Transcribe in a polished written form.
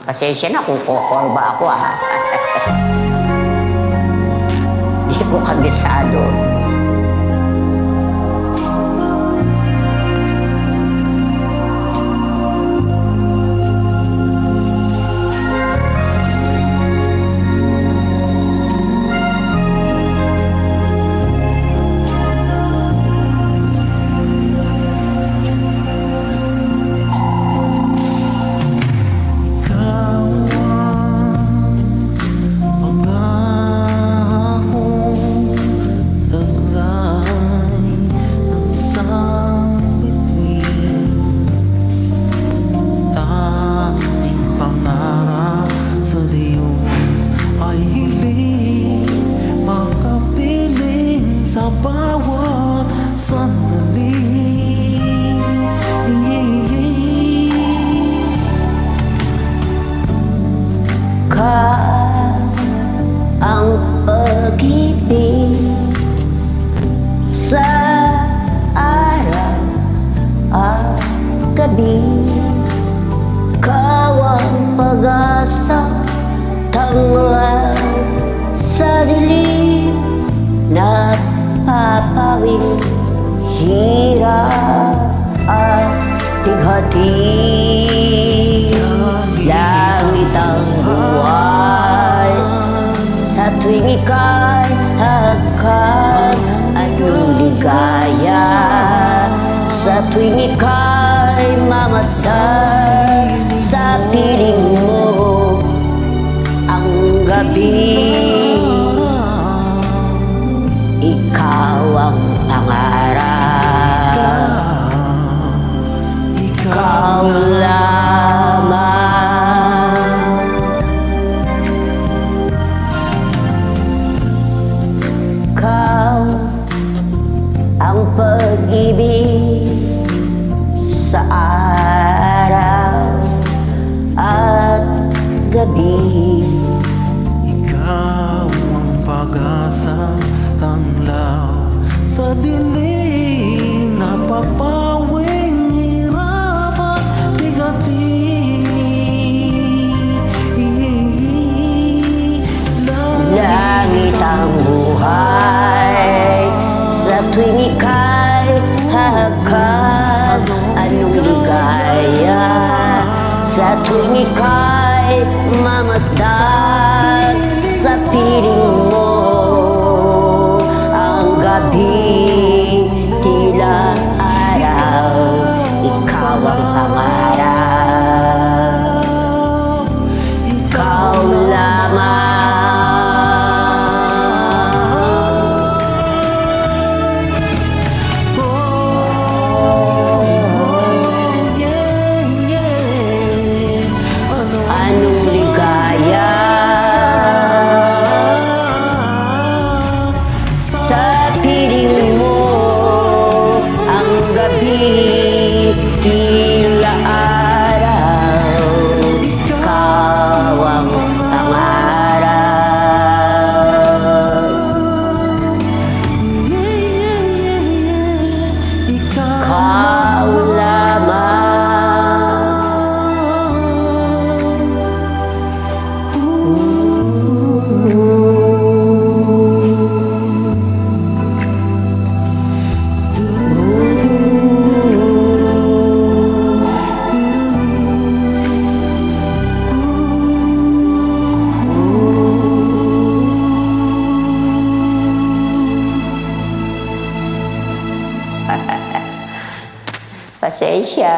Pasensya na kung kokorba ako Hindi ko kabisado. Sa bawat sandali, Ka ang pag-ibig sa araw at gabi. Ikaw ang pag-asa, tanglaw sa dilim na papawing hirap at tighati. Langit ang buhay sa tuwing ika'y hagkan at ligaya. Sa tuwing ika'y mamasdan sa piling mo ang gabi. Ikaw ang pangarap, ikaw lamang. Ikaw ang pag-ibig sa araw at gabi. ikaw ang pag-asa, tanglaw sa dilim na papawing hirap at bigati. Langit ang buhay sa tuwing ika'y hahagkan. Anong ligaya sa tuwing ika'y mamasdan sa piling mo ang gabi. Tila araw, ikaw ang pangarap, ikaw lamang. Anong ligaya sa piling mo ang gabi. Tila araw, ikaw ang pangarap, ikaw lamang. Pasensya.